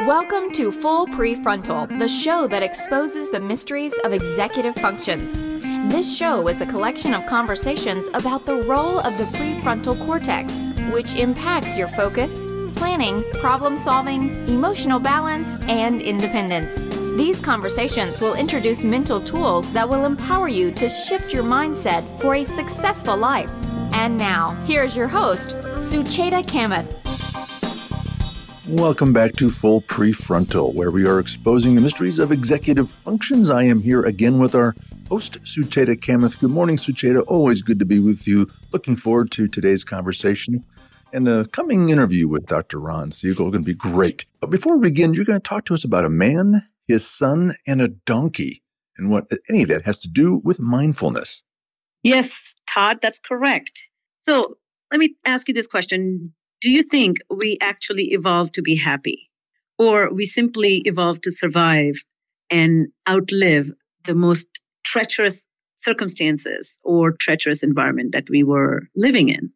Welcome to Full PreFrontal, the show that exposes the mysteries of executive functions. This show is a collection of conversations about the role of the prefrontal cortex, which impacts your focus, planning, problem-solving, emotional balance, and independence. These conversations will introduce mental tools that will empower you to shift your mindset for a successful life. And now, here's your host, Sucheta Kamath. Welcome back to Full PreFrontal, where we are exposing the mysteries of executive functions. I am here again with our host, Sucheta Kamath. Good morning, Sucheta. Always good to be with you. Looking forward to today's conversation and a coming interview with Dr. Ron Siegel. Going to be great. But before we begin, you're going to talk to us about a man, his son, and a donkey, and what any of that has to do with mindfulness. Yes, Todd, that's correct. So let me ask you this question. Do you think we actually evolved to be happy, or we simply evolved to survive and outlive the most treacherous circumstances or treacherous environment that we were living in?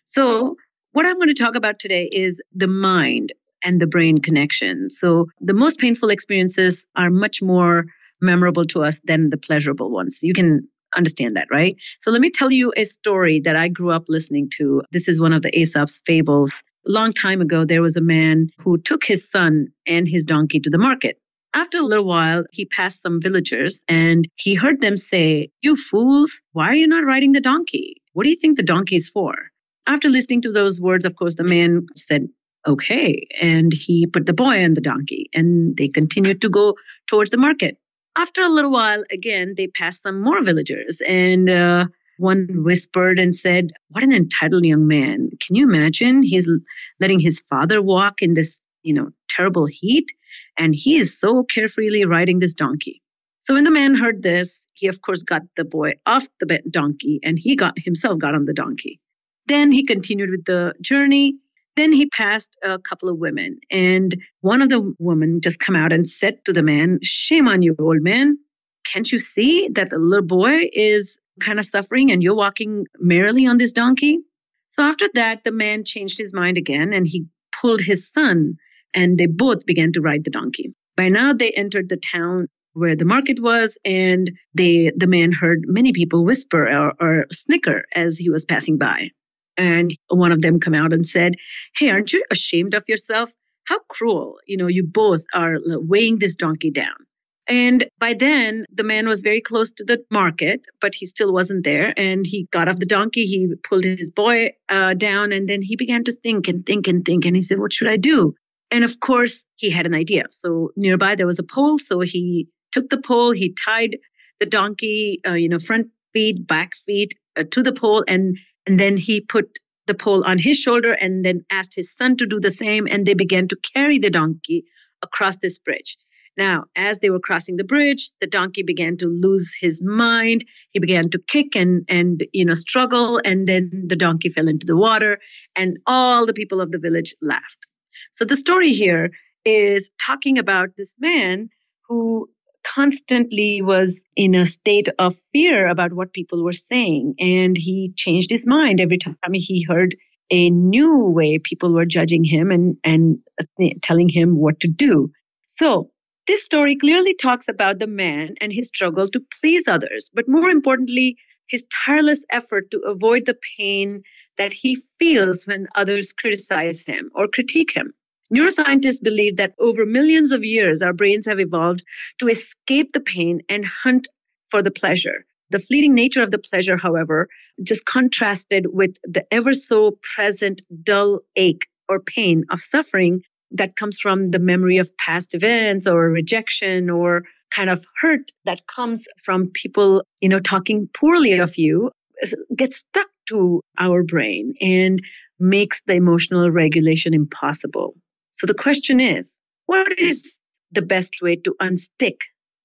So what I'm going to talk about today is the mind and the brain connection. So the most painful experiences are much more memorable to us than the pleasurable ones. You can understand that, right? So let me tell you a story that I grew up listening to. This is one of the Aesop's fables. A long time ago, there was a man who took his son and his donkey to the market. After a little while, he passed some villagers and he heard them say, "You fools, why are you not riding the donkey? What do you think the donkey is for?" After listening to those words, of course, the man said, "Okay." And he put the boy on the donkey and they continued to go towards the market. After a little while, again, they passed some more villagers and one whispered and said, "What an entitled young man. Can you imagine? He's letting his father walk in this, terrible heat, and he is so carefreely riding this donkey." So when the man heard this, he, of course, got the boy off the donkey and he got on the donkey. Then he continued with the journey. Then he passed a couple of women, and one of the women just come out and said to the man, "Shame on you, old man. Can't you see that the little boy is kind of suffering and you're walking merrily on this donkey?" So after that, the man changed his mind again and he pulled his son and they both began to ride the donkey. By now, they entered the town where the market was, and the man heard many people whisper or snicker as he was passing by. And one of them come out and said, "Hey, aren't you ashamed of yourself? How cruel. You both are weighing this donkey down." And by then, the man was very close to the market, but he still wasn't there. And he got off the donkey. He pulled his boy down, and then he began to think and think and think. And he said, "What should I do?" And of course, he had an idea. So nearby, there was a pole. So he took the pole. He tied the donkey, front feet, back feet to the pole. And then he put the pole on his shoulder and then asked his son to do the same. And they began to carry the donkey across this bridge. Now, as they were crossing the bridge, the donkey began to lose his mind. He began to kick and struggle. And then the donkey fell into the water and all the people of the village laughed. So the story here is talking about this man who constantly was in a state of fear about what people were saying. And he changed his mind every time he heard a new way people were judging him and telling him what to do. So this story clearly talks about the man and his struggle to please others, but more importantly, his tireless effort to avoid the pain that he feels when others criticize him or critique him. Neuroscientists believe that over millions of years, our brains have evolved to escape the pain and hunt for the pleasure. The fleeting nature of the pleasure, however, just contrasted with the ever so present dull ache or pain of suffering that comes from the memory of past events or rejection or kind of hurt that comes from people, talking poorly of you, gets stuck to our brain and makes the emotional regulation impossible. So the question is, what is the best way to unstick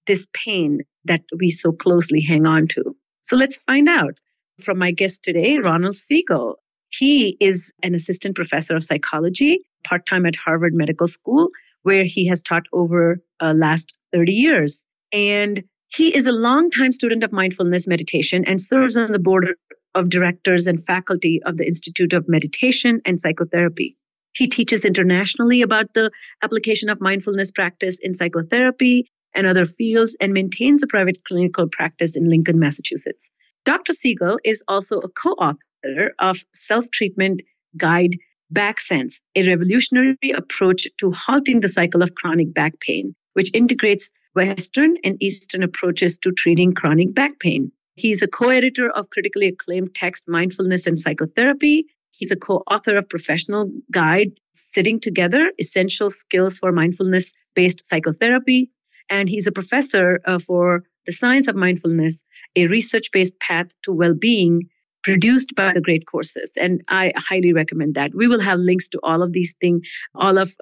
this pain that we so closely hang on to? So let's find out from my guest today, Ronald Siegel. He is an assistant professor of psychology, part-time at Harvard Medical School, where he has taught over last 30 years. And he is a longtime student of mindfulness meditation and serves on the board of directors and faculty of the Institute of Meditation and Psychotherapy. He teaches internationally about the application of mindfulness practice in psychotherapy and other fields and maintains a private clinical practice in Lincoln, Massachusetts. Dr. Siegel is also a co-author of Self-Treatment Guide Back Sense, a revolutionary approach to halting the cycle of chronic back pain, which integrates Western and Eastern approaches to treating chronic back pain. He's a co-editor of critically acclaimed text Mindfulness and Psychotherapy. He's a co-author of Professional Guide Sitting Together, Essential Skills for Mindfulness-Based Psychotherapy. And he's a professor for the science of mindfulness, a research-based path to well-being produced by the Great Courses. And I highly recommend that. We will have links to all of these things, all of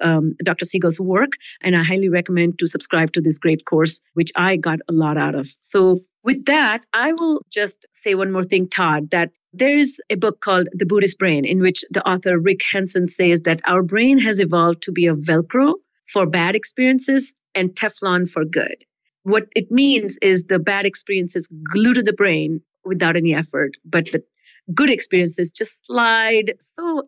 Dr. Siegel's work. And I highly recommend to subscribe to this great course, which I got a lot out of. So with that, I will just say one more thing, Todd, that there is a book called The Buddhist Brain, in which the author Rick Hansen says that our brain has evolved to be a Velcro for bad experiences and Teflon for good. What it means is the bad experiences glue to the brain without any effort, but the good experiences just slide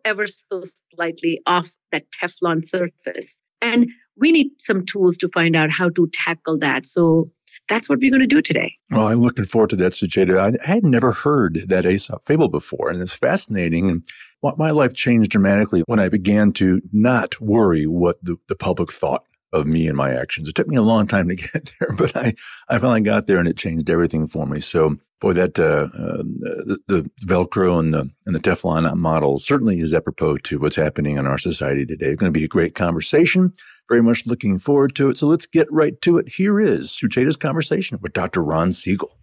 ever so slightly off that Teflon surface. And we need some tools to find out how to tackle that. So that's what we're going to do today. Well, I'm looking forward to that, Sucheta. I had never heard that Aesop fable before, and it's fascinating. And my life changed dramatically when I began to not worry what the public thought of me and my actions. It took me a long time to get there, but I finally got there, and it changed everything for me. So, boy, that the Velcro and the Teflon model certainly is apropos to what's happening in our society today. It's going to be a great conversation. Very much looking forward to it. So let's get right to it. Here is Sucheta's conversation with Dr. Ron Siegel.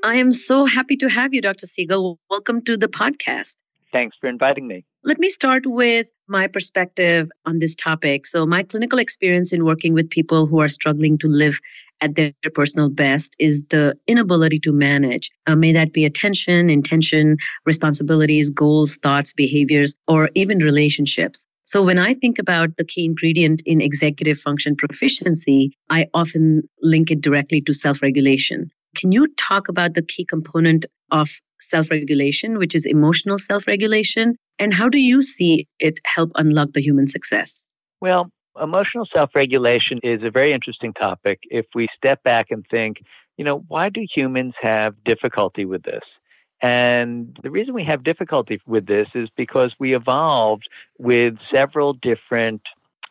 I am so happy to have you, Dr. Siegel. Welcome to the podcast. Thanks for inviting me. Let me start with my perspective on this topic. So my clinical experience in working with people who are struggling to live at their personal best is the inability to manage. May that be attention, intention, responsibilities, goals, thoughts, behaviors, or even relationships. So when I think about the key ingredient in executive function proficiency, I often link it directly to self-regulation. Can you talk about the key component of self-regulation, which is emotional self-regulation, and how do you see it help unlock the human success? Well, emotional self-regulation is a very interesting topic. If we step back and think, why do humans have difficulty with this? And the reason we have difficulty with this is because we evolved with several different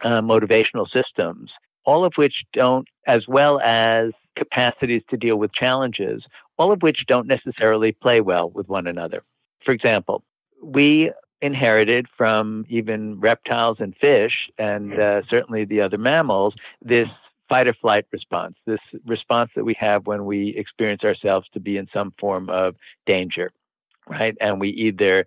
motivational systems, all of which don't, as well as capacities to deal with challenges, all of which don't necessarily play well with one another. For example, we inherited from even reptiles and fish, and certainly the other mammals, this fight or flight response, this response that we have when we experience ourselves to be in some form of danger, right? And we either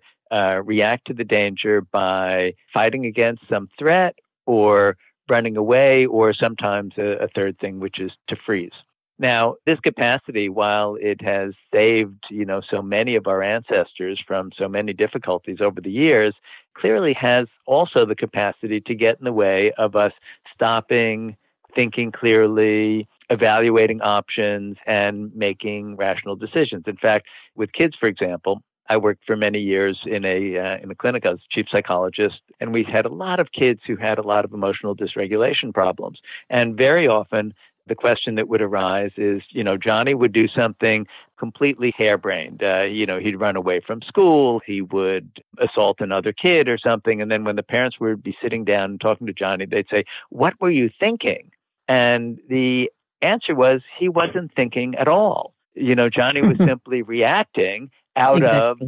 react to the danger by fighting against some threat or running away, or sometimes a third thing, which is to freeze. Now, this capacity, while it has saved, so many of our ancestors from so many difficulties over the years, clearly has also the capacity to get in the way of us stopping, thinking clearly, evaluating options, and making rational decisions. In fact, with kids, for example, I worked for many years in a clinic. I was chief psychologist, and we had a lot of kids who had a lot of emotional dysregulation problems. And very often, the question that would arise is, Johnny would do something completely harebrained. He'd run away from school, he would assault another kid or something. And then when the parents would be sitting down and talking to Johnny, they'd say, "What were you thinking?" And the answer was, he wasn't thinking at all. Johnny was simply reacting out of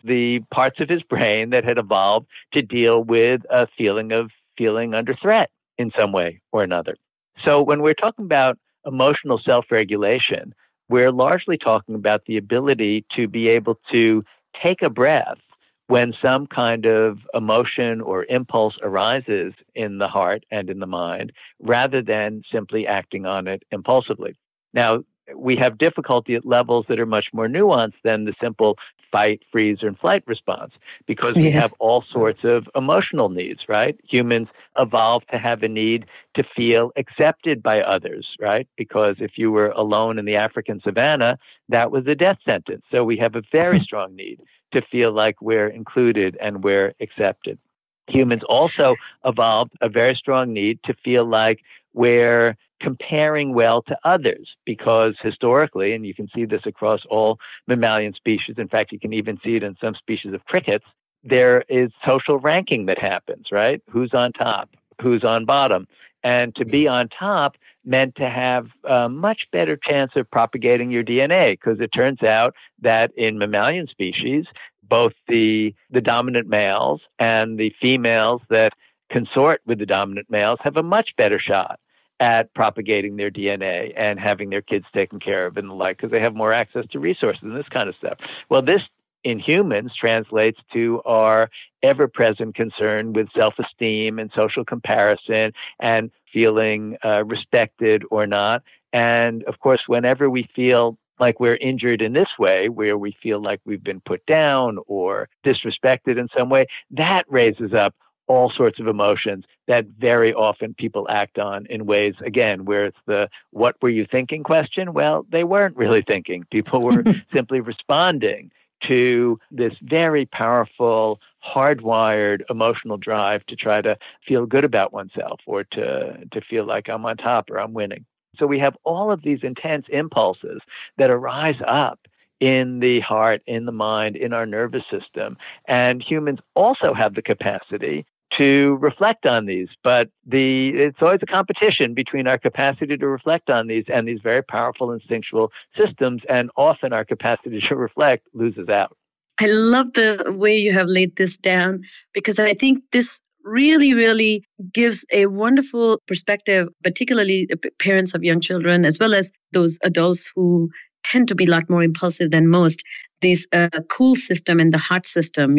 the parts of his brain that had evolved to deal with a feeling of feeling under threat in some way or another. So when we're talking about emotional self-regulation, we're largely talking about the ability to be able to take a breath when some kind of emotion or impulse arises in the heart and in the mind, rather than simply acting on it impulsively. Now, we have difficulty at levels that are much more nuanced than the simple fight, freeze, and flight response because we have all sorts of emotional needs, right? Humans evolved to have a need to feel accepted by others, right? Because if you were alone in the African savannah, that was a death sentence. So we have a very strong need to feel like we're included and we're accepted. Humans also evolved a very strong need to feel like we're comparing well to others, because historically, and you can see this across all mammalian species, in fact, you can even see it in some species of crickets, there is social ranking that happens, right? Who's on top, who's on bottom. And to be on top meant to have a much better chance of propagating your DNA, because it turns out that in mammalian species, both the dominant males and the females that consort with the dominant males have a much better shot at propagating their DNA and having their kids taken care of and the like, because they have more access to resources and this kind of stuff. Well, this in humans translates to our ever-present concern with self-esteem and social comparison and feeling respected or not. And of course, whenever we feel like we're injured in this way, where we feel like we've been put down or disrespected in some way, that raises up all sorts of emotions that very often people act on in ways, again, where it's the "what were you thinking?" question. Well, they weren't really thinking. People were simply responding to this very powerful, hardwired emotional drive to try to feel good about oneself or to feel like I'm on top or I'm winning. So we have all of these intense impulses that arise up in the heart, in the mind, in our nervous system. And humans also have the capacity to reflect on these, but it's always a competition between our capacity to reflect on these and these very powerful instinctual systems, and often our capacity to reflect loses out. I love the way you have laid this down, because I think this really, really gives a wonderful perspective, particularly parents of young children, as well as those adults who tend to be a lot more impulsive than most. This cool system and the hot system,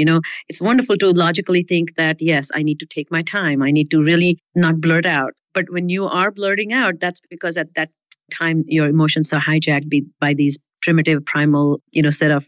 it's wonderful to logically think that, yes, I need to take my time. I need to really not blurt out. But when you are blurting out, that's because at that time, your emotions are hijacked by these primitive, primal, set of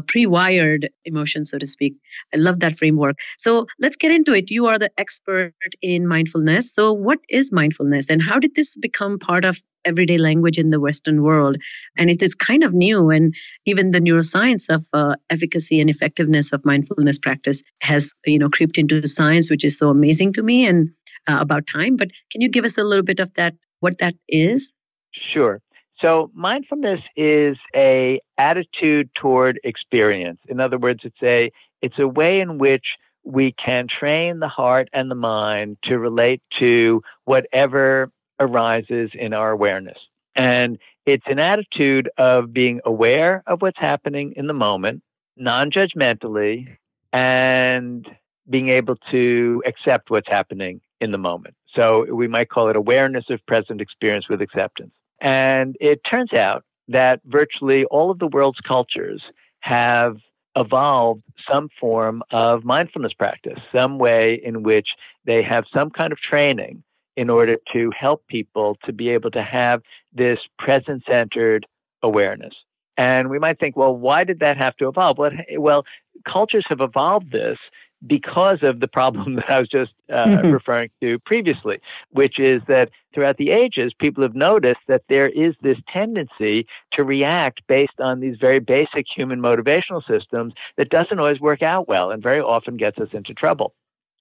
pre-wired emotions, so to speak. I love that framework. So let's get into it. You are the expert in mindfulness. So what is mindfulness, and how did this become part of everyday language in the Western world? And it is kind of new, and even the neuroscience of efficacy and effectiveness of mindfulness practice has, creeped into the science, which is so amazing to me, and about time. But can you give us a little bit of that, what that is? Sure. So mindfulness is a attitude toward experience. In other words, it's a way in which we can train the heart and the mind to relate to whatever arises in our awareness. And it's an attitude of being aware of what's happening in the moment, non-judgmentally, and being able to accept what's happening in the moment. So we might call it awareness of present experience with acceptance. And it turns out that virtually all of the world's cultures have evolved some form of mindfulness practice, some way in which they have some kind of training in order to help people to be able to have this present-centered awareness. And we might think, well, why did that have to evolve? Well, cultures have evolved this because of the problem that I was just referring to previously, which is that throughout the ages, people have noticed that there is this tendency to react based on these very basic human motivational systems that doesn't always work out well and very often gets us into trouble.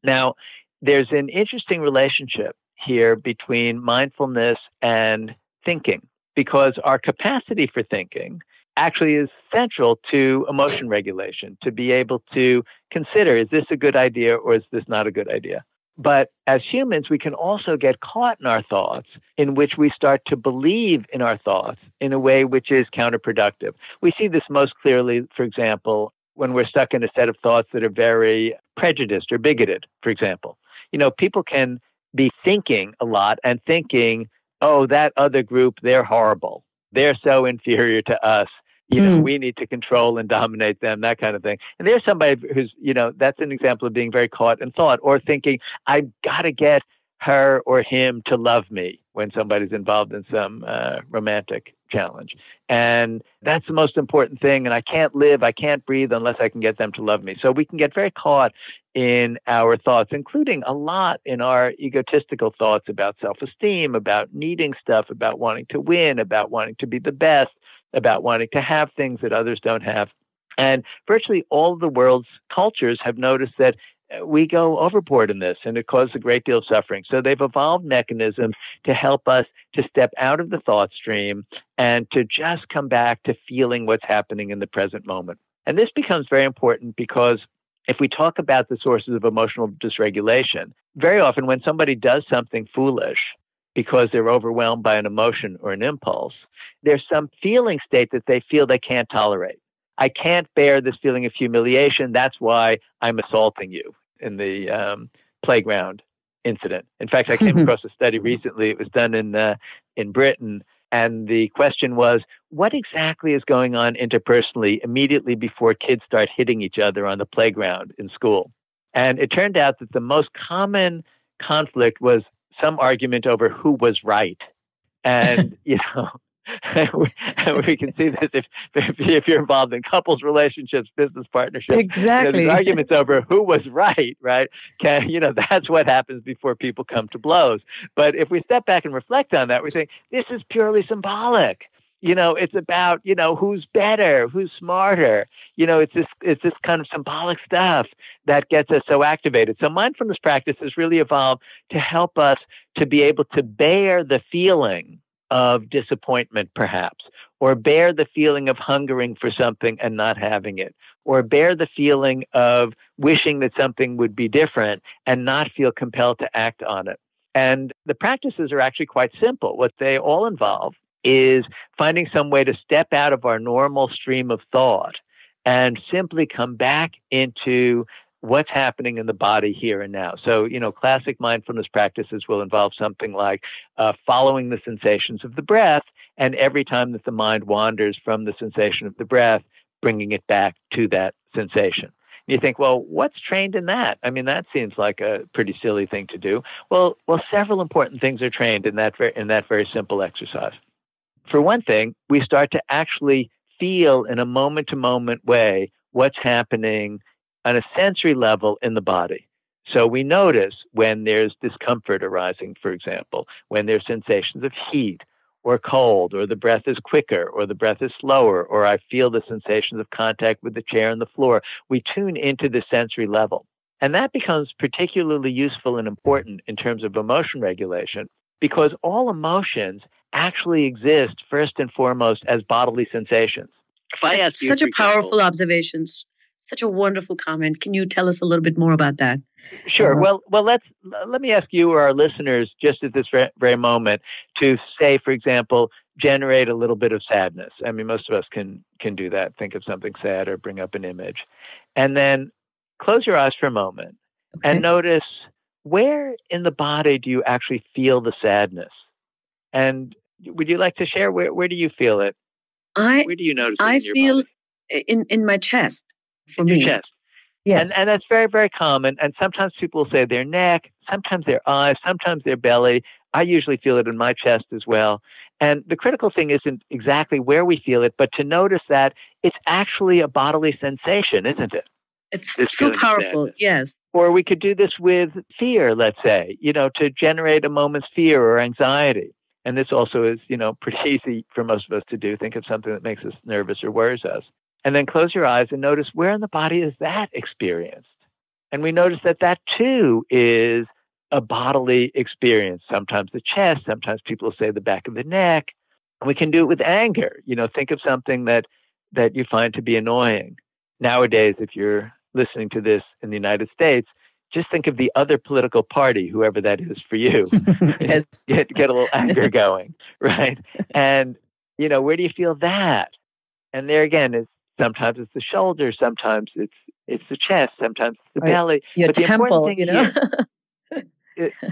Now, there's an interesting relationship here between mindfulness and thinking, because our capacity for thinking actually is central to emotion regulation, to be able to consider, is this a good idea or is this not a good idea? But as humans, we can also get caught in our thoughts, in which we start to believe in our thoughts in a way which is counterproductive. We see this most clearly, for example, when we're stuck in a set of thoughts that are very prejudiced or bigoted, for example. People can be thinking a lot and thinking, oh, that other group, they're horrible. They're so inferior to us. We need to control and dominate them, that kind of thing. And there's somebody who's, that's an example of being very caught in thought, or thinking, I've got to get her or him to love me when somebody's involved in some romantic challenge. And that's the most important thing. And I can't live, I can't breathe unless I can get them to love me. So we can get very caught in our thoughts, including a lot in our egotistical thoughts about self-esteem, about needing stuff, about wanting to win, about wanting to be the best, about wanting to have things that others don't have. And virtually all of the world's cultures have noticed that we go overboard in this, and it causes a great deal of suffering. So they've evolved mechanisms to help us to step out of the thought stream and to just come back to feeling what's happening in the present moment. And this becomes very important because if we talk about the sources of emotional dysregulation, very often when somebody does something foolish because they're overwhelmed by an emotion or an impulse, there's some feeling state that they feel they can't tolerate. I can't bear this feeling of humiliation. That's why I'm assaulting you in the playground incident. In fact, I came across a study recently. It was done in Britain. And the question was, what exactly is going on interpersonally immediately before kids start hitting each other on the playground in school? And it turned out that the most common conflict was some argument over who was right. And, we can see this if you're involved in couples relationships, business partnerships. Exactly. There's arguments over who was right? That's what happens before people come to blows. But if we step back and reflect on that, we think this is purely symbolic. It's about, who's better, who's smarter. It's this kind of symbolic stuff that gets us so activated. So mindfulness practice has really evolved to help us to be able to bear the feeling of disappointment, perhaps, or bear the feeling of hungering for something and not having it, or bear the feeling of wishing that something would be different and not feel compelled to act on it. And the practices are actually quite simple. What they all involve is finding some way to step out of our normal stream of thought and simply come back into what's happening in the body here and now. So, classic mindfulness practices will involve something like following the sensations of the breath, and every time that the mind wanders from the sensation of the breath, bringing it back to that sensation. You think, well, what's trained in that? I mean, that seems like a pretty silly thing to do. Well, several important things are trained in that very simple exercise. For one thing, we start to actually feel in a moment-to-moment way what's happening on a sensory level in the body. So we notice when there's discomfort arising, for example, when there's sensations of heat or cold, or the breath is quicker, or the breath is slower, or I feel the sensations of contact with the chair and the floor. We tune into the sensory level. And that becomes particularly useful and important in terms of emotion regulation, because all emotions actually exist first and foremost as bodily sensations. If I ask you, such a powerful observation. Such a wonderful comment. Can you tell us a little bit more about that? Sure. Well, let me ask you or our listeners just at this very moment to say, for example, generate a little bit of sadness. I mean, most of us can do that. Think of something sad or bring up an image. And then close your eyes for a moment and notice where in the body do you actually feel the sadness? And would you like to share where do you feel it? Where do you notice it in your feel body? in my chest. For in me. Your chest. Yes. And that's very, very common. And sometimes people will say their neck, sometimes their eyes, sometimes their belly. I usually feel it in my chest as well. And the critical thing isn't exactly where we feel it, but to notice that it's actually a bodily sensation, isn't it? It's so powerful. Yes. Or we could do this with fear, let's say, to generate a moment's fear or anxiety. And this also is, pretty easy for most of us to do. Think of something that makes us nervous or worries us. And then close your eyes and notice where in the body is that experienced. And we notice that too is a bodily experience. Sometimes the chest, sometimes people say the back of the neck. We can do it with anger. Think of something that you find to be annoying. Nowadays, if you're listening to this in the United States, just think of the other political party, whoever that is for you. Yes. Get a little anger going, right? And, where do you feel that? And there again, sometimes it's the shoulder, sometimes it's the chest, sometimes it's the belly. Your but the temple,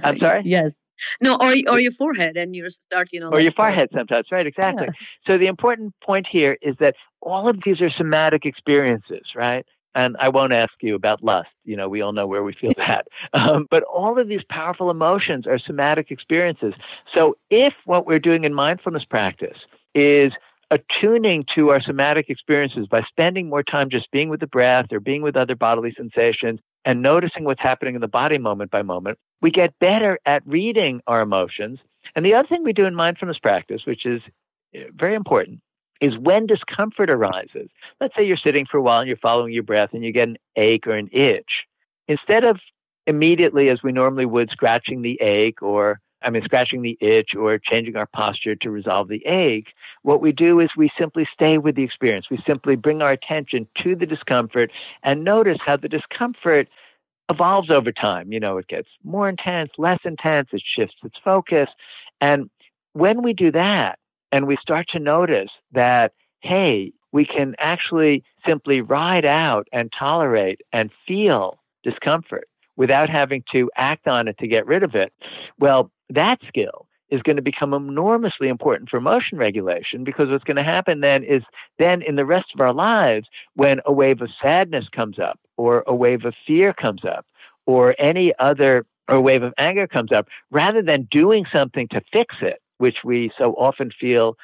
I'm sorry? Yes. No, or your forehead, and you start, Or your forehead sometimes, right? Exactly. Yeah. So the important point here is that all of these are somatic experiences, right? And I won't ask you about lust. We all know where we feel that. But all of these powerful emotions are somatic experiences. So if what we're doing in mindfulness practice is attuning to our somatic experiences by spending more time just being with the breath or being with other bodily sensations and noticing what's happening in the body moment by moment. We get better at reading our emotions. And the other thing we do in mindfulness practice, which is very important, is when discomfort arises. Let's say you're sitting for a while and you're following your breath and you get an ache or an itch. Instead of immediately, as we normally would, scratching the itch or changing our posture to resolve the ache, what we do is we simply stay with the experience. We simply bring our attention to the discomfort and notice how the discomfort evolves over time. It gets more intense, less intense, it shifts its focus. And when we do that, and we start to notice that, hey, we can actually simply ride out and tolerate and feel discomfort without having to act on it to get rid of it, well, that skill is going to become enormously important for emotion regulation, because what's going to happen then is in the rest of our lives, when a wave of sadness comes up or a wave of fear comes up or a wave of anger comes up, rather than doing something to fix it, which we so often feel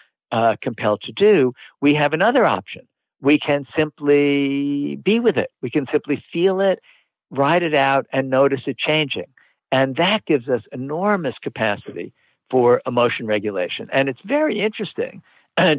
compelled to do, we have another option. We can simply be with it. We can simply feel it, ride it out, and notice it changing. And that gives us enormous capacity for emotion regulation. And it's very interesting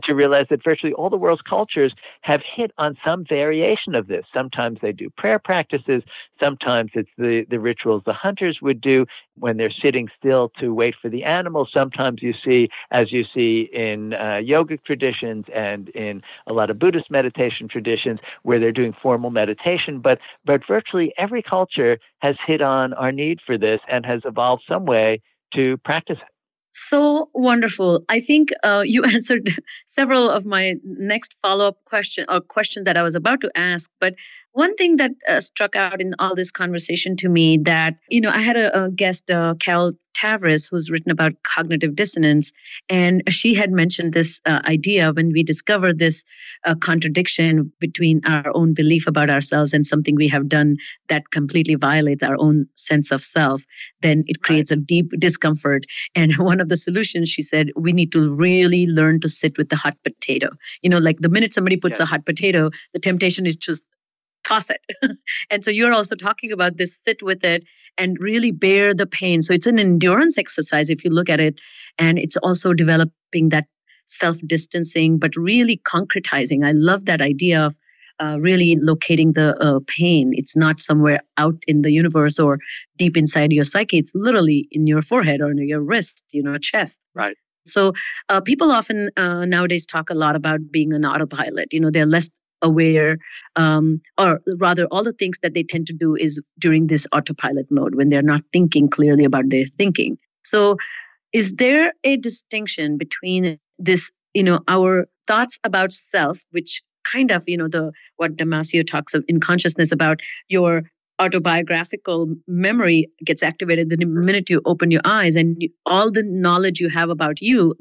to realize that virtually all the world's cultures have hit on some variation of this. Sometimes they do prayer practices. Sometimes it's the rituals the hunters would do when they're sitting still to wait for the animals. Sometimes you see in yogic traditions and in a lot of Buddhist meditation traditions where they're doing formal meditation. But virtually every culture has hit on our need for this and has evolved some way to practice it. So wonderful. I think you answered several of my next follow-up question that I was about to ask. But one thing that struck out in all this conversation to me that, I had a guest, Carol Tavris, who's written about cognitive dissonance. And she had mentioned this idea when we discover this contradiction between our own belief about ourselves and something we have done that completely violates our own sense of self, then it creates a deep discomfort. And one of the solutions, she said, we need to really learn to sit with the hot potato. Like the minute somebody puts a hot potato, the temptation is just toss it. And so you're also talking about this, sit with it and really bear the pain. So it's an endurance exercise if you look at it. And it's also developing that self-distancing, but really concretizing. I love that idea of really locating the pain. It's not somewhere out in the universe or deep inside your psyche. It's literally in your forehead or in your wrist, chest. Right. So people often nowadays talk a lot about being an autopilot. They're less aware, or rather all the things that they tend to do is during this autopilot mode when they're not thinking clearly about their thinking. So is there a distinction between this, our thoughts about self, which kind of, what Damasio talks of in consciousness about your autobiographical memory gets activated the minute you open your eyes and all the knowledge you have about you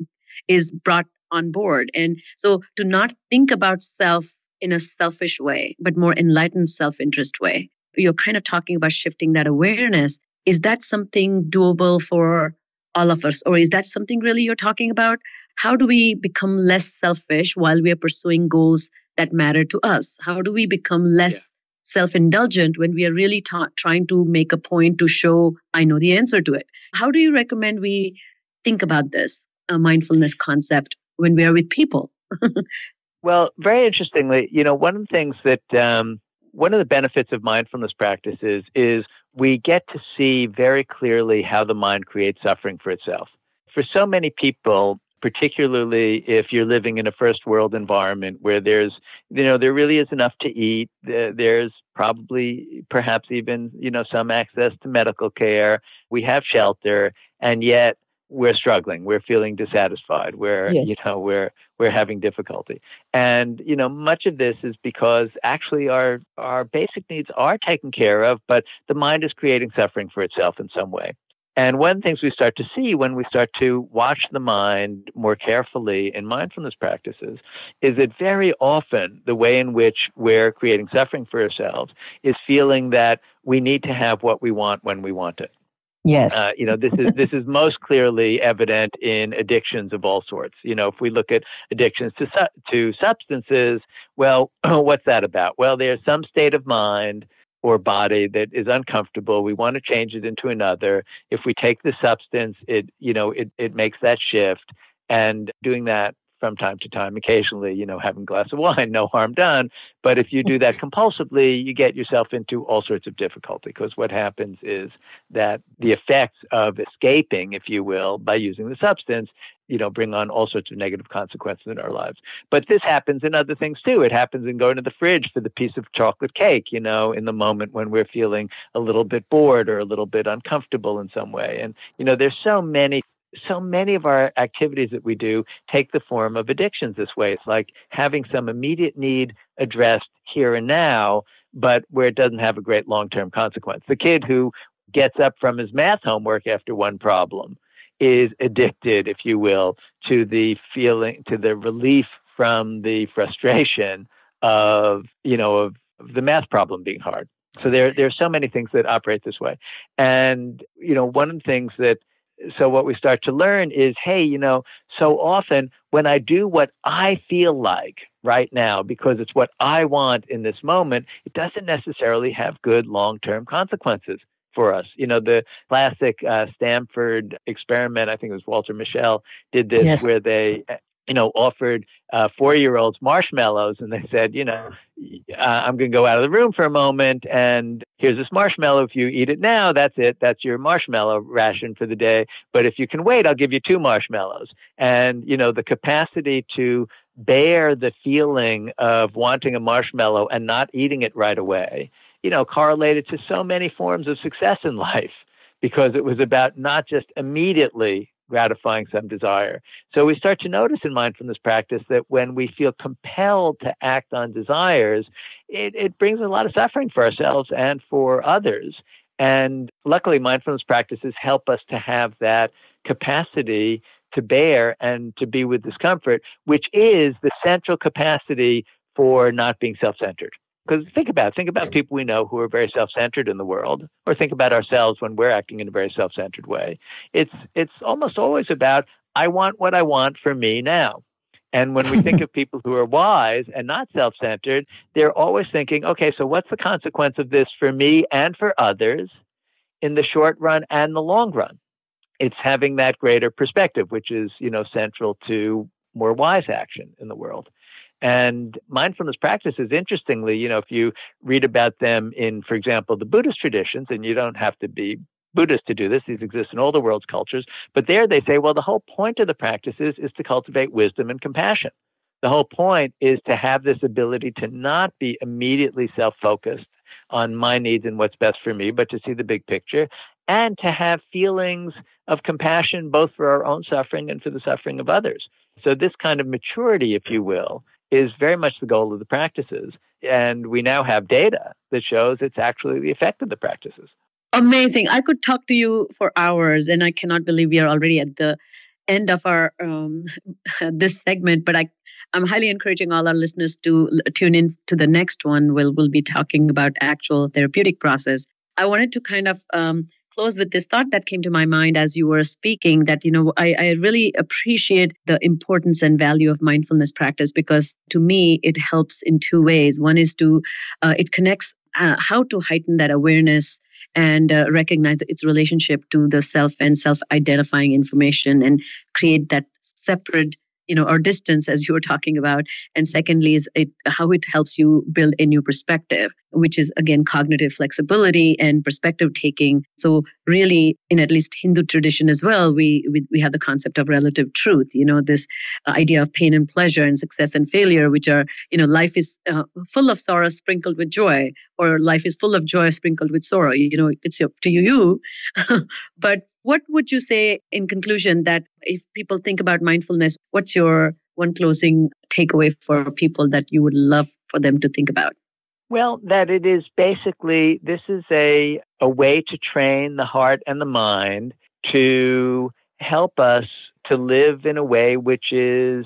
is brought on board. And so to not think about self in a selfish way, but more enlightened self-interest way. You're kind of talking about shifting that awareness. Is that something doable for all of us? Or is that something really you're talking about? How do we become less selfish while we are pursuing goals that matter to us? How do we become less self-indulgent when we are really trying to make a point to show, I know the answer to it? How do you recommend we think about this mindfulness concept when we are with people? Well, very interestingly, one of the things that one of the benefits of mindfulness practices is we get to see very clearly how the mind creates suffering for itself. For so many people, particularly if you're living in a first world environment where there really is enough to eat, there's perhaps even, some access to medical care, we have shelter, and yet we're struggling, we're feeling dissatisfied, we're having difficulty. And, much of this is because actually our basic needs are taken care of, but the mind is creating suffering for itself in some way. And one of the things we start to see when we start to watch the mind more carefully in mindfulness practices is that very often the way in which we're creating suffering for ourselves is feeling that we need to have what we want when we want it. Yes. This is most clearly evident in addictions of all sorts. If we look at addictions to substances, well, what's that about? Well, there's some state of mind or body that is uncomfortable. We want to change it into another. If we take the substance, it makes that shift, and doing that from time to time, occasionally, having a glass of wine, no harm done. But if you do that compulsively, you get yourself into all sorts of difficulty, because what happens is that the effects of escaping, if you will, by using the substance, bring on all sorts of negative consequences in our lives. But this happens in other things too. It happens in going to the fridge for the piece of chocolate cake, in the moment when we're feeling a little bit bored or a little bit uncomfortable in some way. And, there's so many of our activities that we do take the form of addictions this way. It's like having some immediate need addressed here and now, but where it doesn't have a great long-term consequence. The kid who gets up from his math homework after one problem is addicted, if you will, to the feeling, to the relief from the frustration of the math problem being hard. So there are so many things that operate this way. And, one of the things so what we start to learn is, hey, so often when I do what I feel like right now, because it's what I want in this moment, it doesn't necessarily have good long-term consequences for us. The classic Stanford experiment, I think it was Walter Mischel, did this. Yes. Where they, offered 4-year-olds marshmallows, and they said, I'm going to go out of the room for a moment, and here's this marshmallow. If you eat it now, that's it. That's your marshmallow ration for the day. But if you can wait, I'll give you 2 marshmallows. And, the capacity to bear the feeling of wanting a marshmallow and not eating it right away, correlated to so many forms of success in life, because it was about not just immediately gratifying some desire. So we start to notice in mindfulness practice that when we feel compelled to act on desires, it brings a lot of suffering for ourselves and for others. And luckily, mindfulness practices help us to have that capacity to bear and to be with discomfort, which is the central capacity for not being self-centered. Because think about people we know who are very self-centered in the world, or think about ourselves when we're acting in a very self-centered way. It's almost always about, I want what I want for me now. And when we think of people who are wise and not self-centered, they're always thinking, okay, so what's the consequence of this for me and for others in the short run and the long run? It's having that greater perspective, which is, central to more wise action in the world. And mindfulness practices, interestingly, if you read about them in, for example, the Buddhist traditions, and you don't have to be Buddhist to do this, these exist in all the world's cultures, but there they say, well, the whole point of the practices is to cultivate wisdom and compassion. The whole point is to have this ability to not be immediately self-focused on my needs and what's best for me, but to see the big picture, and to have feelings of compassion both for our own suffering and for the suffering of others. So this kind of maturity, if you will, is very much the goal of the practices. And we now have data that shows it's actually the effect of the practices. Amazing. I could talk to you for hours, and I cannot believe we are already at the end of our this segment, but I'm highly encouraging all our listeners to tune in to the next one. We'll be talking about actual therapeutic process. I wanted to kind of close with this thought that came to my mind as you were speaking, that, I really appreciate the importance and value of mindfulness practice, because to me, it helps in 2 ways. One is it connects how to heighten that awareness and recognize its relationship to the self and self-identifying information, and create that separate or distance, as you were talking about. And secondly is how it helps you build a new perspective, which is, again, cognitive flexibility and perspective taking. So really, in at least Hindu tradition as well, we have the concept of relative truth, this idea of pain and pleasure and success and failure, which are, life is full of sorrow sprinkled with joy, or life is full of joy sprinkled with sorrow. It's up to you. But what would you say in conclusion, that if people think about mindfulness, what's your one closing takeaway for people that you would love for them to think about? Well, that it is basically, this is a way to train the heart and the mind to help us to live in a way which is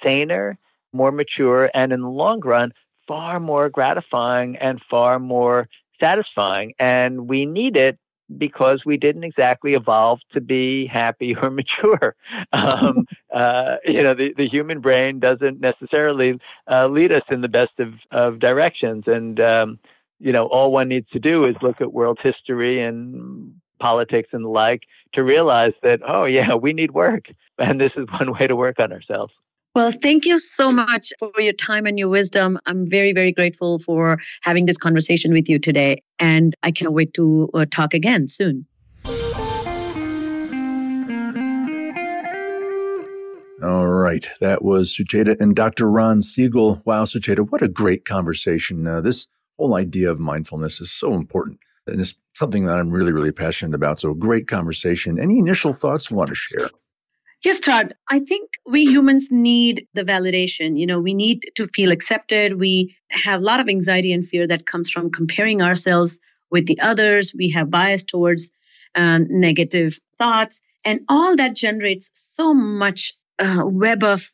saner, more mature, and in the long run, far more gratifying and far more satisfying. And we need it because we didn't exactly evolve to be happy or mature. The human brain doesn't necessarily lead us in the best of directions. And, all one needs to do is look at world history and politics and the like to realize that, oh, yeah, we need work. And this is one way to work on ourselves. Well, thank you so much for your time and your wisdom. I'm very, very grateful for having this conversation with you today. And I can't wait to talk again soon. All right. That was Sucheta and Dr. Ron Siegel. Wow, Sucheta, what a great conversation. This whole idea of mindfulness is so important. And it's something that I'm really, really passionate about. So great conversation. Any initial thoughts you want to share? Yes, Todd. I think we humans need the validation. We need to feel accepted. We have a lot of anxiety and fear that comes from comparing ourselves with the others. We have bias towards negative thoughts. And all that generates so much web of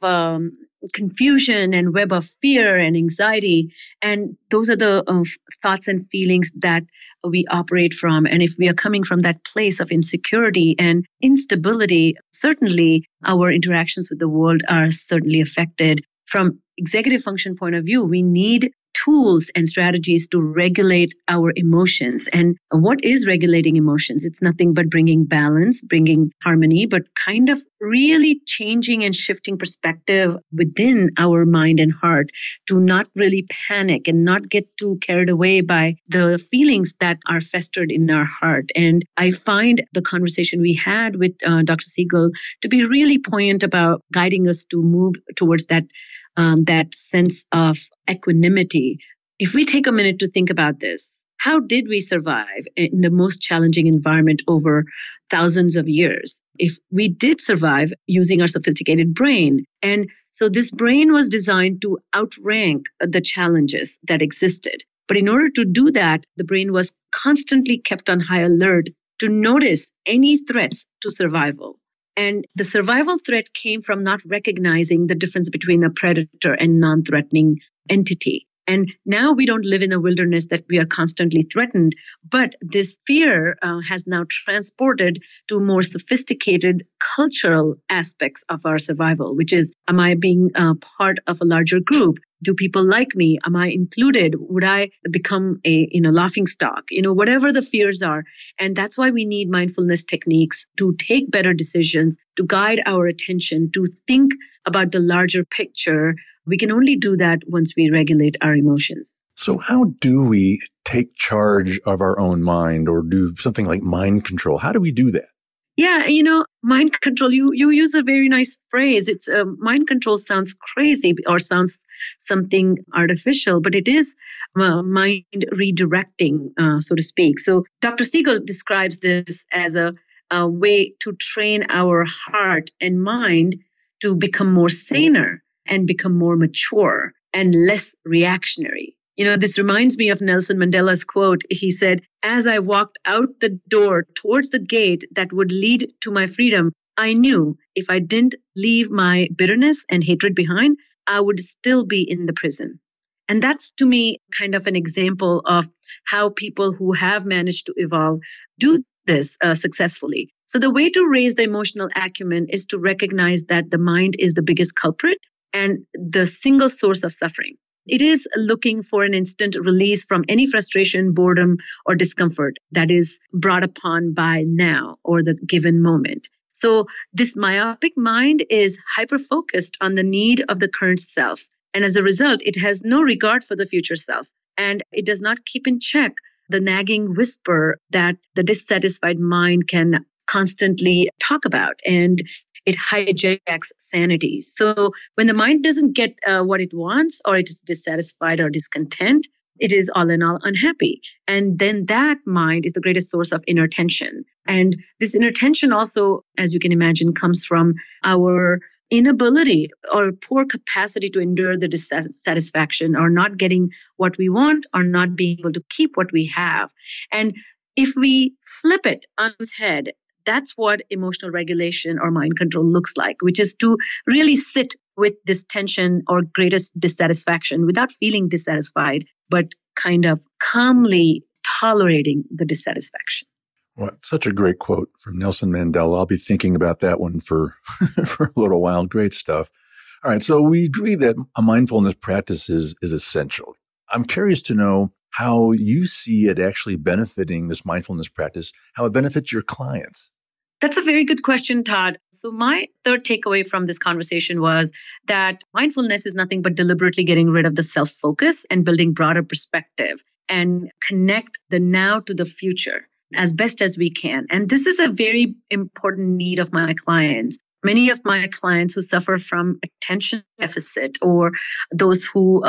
confusion and web of fear and anxiety. And those are the thoughts and feelings that we operate from. And if we are coming from that place of insecurity and instability, certainly our interactions with the world are certainly affected. From executive function point of view, we need tools and strategies to regulate our emotions. And what is regulating emotions? It's nothing but bringing balance, bringing harmony, but kind of really changing and shifting perspective within our mind and heart to not really panic and not get too carried away by the feelings that are festered in our heart. And I find the conversation we had with Dr. Siegel to be really poignant about guiding us to move towards that sense of equanimity. If we take a minute to think about this, how did we survive in the most challenging environment over thousands of years? If we did survive using our sophisticated brain. And so this brain was designed to outrank the challenges that existed. But in order to do that, the brain was constantly kept on high alert to notice any threats to survival. And the survival threat came from not recognizing the difference between a predator and non-threatening entity. And now we don't live in a wilderness that we are constantly threatened, but this fear has now transported to more sophisticated cultural aspects of our survival, which is, am I being part of a larger group? Do people like me? Am I included? Would I become a laughing stock? Whatever the fears are. And that's why we need mindfulness techniques to take better decisions, to guide our attention, to think about the larger picture. We can only do that once we regulate our emotions. So how do we take charge of our own mind or do something like mind control? How do we do that? Yeah, mind control, you use a very nice phrase. It's mind control sounds crazy or sounds something artificial, but it is mind redirecting, so to speak. So Dr. Siegel describes this as a way to train our heart and mind to become more saner and become more mature and less reactionary. This reminds me of Nelson Mandela's quote. He said, "As I walked out the door towards the gate that would lead to my freedom, I knew if I didn't leave my bitterness and hatred behind, I would still be in the prison." And that's, to me, kind of an example of how people who have managed to evolve do this successfully. So the way to raise the emotional acumen is to recognize that the mind is the biggest culprit and the single source of suffering. It is looking for an instant release from any frustration, boredom, or discomfort that is brought upon by now or the given moment. So this myopic mind is hyper-focused on the need of the current self. And as a result, it has no regard for the future self. And it does not keep in check the nagging whisper that the dissatisfied mind can constantly talk about. And it hijacks sanity. So when the mind doesn't get what it wants, or it is dissatisfied or discontent, it is all in all unhappy. And then that mind is the greatest source of inner tension. And this inner tension also, as you can imagine, comes from our inability or poor capacity to endure the dissatisfaction or not getting what we want or not being able to keep what we have. And if we flip it on its head, that's what emotional regulation or mind control looks like, which is to really sit with this tension or greatest dissatisfaction without feeling dissatisfied, but kind of calmly tolerating the dissatisfaction. Well, such a great quote from Nelson Mandela. I'll be thinking about that one for, for a little while. Great stuff. All right. So we agree that a mindfulness practice is essential. I'm curious to know how you see it actually benefiting this mindfulness practice, how it benefits your clients. That's a very good question, Todd. So my third takeaway from this conversation was that mindfulness is nothing but deliberately getting rid of the self-focus and building broader perspective and connect the now to the future as best as we can. And this is a very important need of my clients. Many of my clients who suffer from attention deficit or those who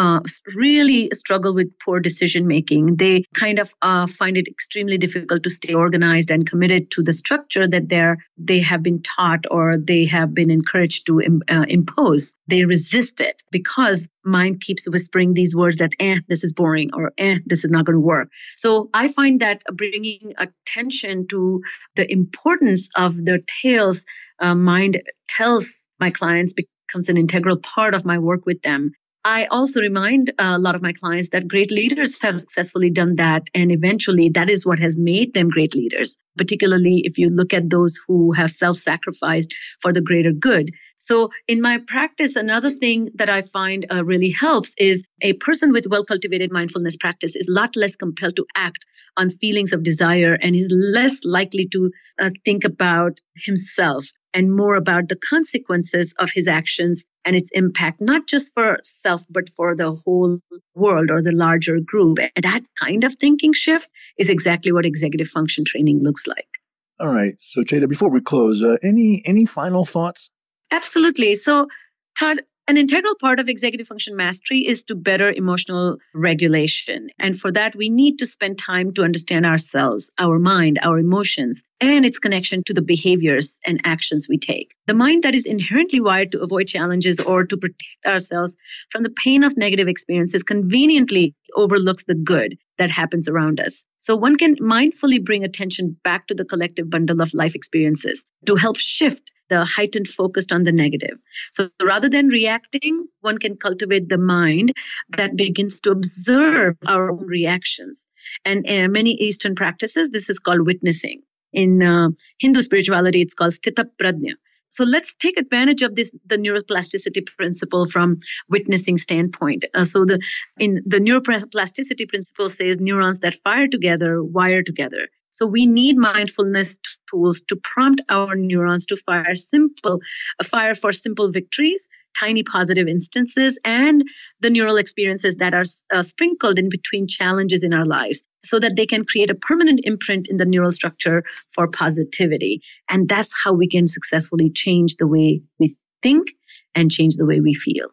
really struggle with poor decision making, they kind of find it extremely difficult to stay organized and committed to the structure that they have been taught or they have been encouraged to impose. They resist it because mind keeps whispering these words that, this is boring or this is not going to work. So I find that bringing attention to the importance of the tales mind tells my clients becomes an integral part of my work with them. I also remind a lot of my clients that great leaders have successfully done that. And eventually that is what has made them great leaders, particularly if you look at those who have self-sacrificed for the greater good. So in my practice, another thing that I find really helps is a person with well-cultivated mindfulness practice is a lot less compelled to act on feelings of desire and is less likely to think about himself and more about the consequences of his actions and its impact, not just for self, but for the whole world or the larger group. And that kind of thinking shift is exactly what executive function training looks like. All right. So, Cheta, before we close, any final thoughts? Absolutely. So, Todd, an integral part of executive function mastery is to better emotional regulation. And for that, we need to spend time to understand ourselves, our mind, our emotions, and its connection to the behaviors and actions we take. The mind that is inherently wired to avoid challenges or to protect ourselves from the pain of negative experiences conveniently overlooks the good that happens around us. So one can mindfully bring attention back to the collective bundle of life experiences to help shift the heightened focus on the negative. So rather than reacting, one can cultivate the mind that begins to observe our own reactions. And in many Eastern practices, this is called witnessing. In Hindu spirituality, it's called sthita prajna. So let's take advantage of the neuroplasticity principle from witnessing standpoint. So the neuroplasticity principle says neurons that fire together wire together. So we need mindfulness tools to prompt our neurons to fire for simple victories, tiny positive instances, and the neural experiences that are sprinkled in between challenges in our lives so that they can create a permanent imprint in the neural structure for positivity. And that's how we can successfully change the way we think and change the way we feel.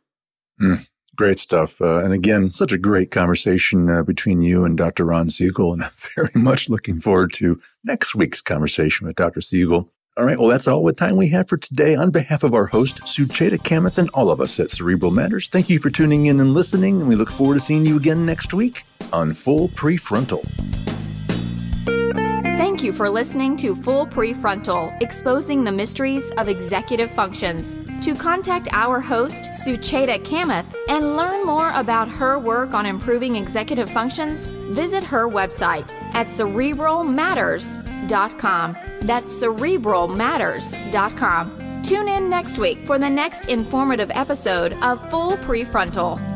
Great stuff. And again, such a great conversation between you and Dr. Ron Siegel. And I'm very much looking forward to next week's conversation with Dr. Siegel. All right. Well, that's all the time we have for today. On behalf of our host, Sucheta Kamath, and all of us at Cerebral Matters, thank you for tuning in and listening. And we look forward to seeing you again next week on Full PreFrontal. Thank you for listening to Full PreFrontal, exposing the mysteries of executive functions. To contact our host, Sucheta Kamath, and learn more about her work on improving executive functions, visit her website at cerebralmatters.com. That's cerebralmatters.com. Tune in next week for the next informative episode of Full PreFrontal.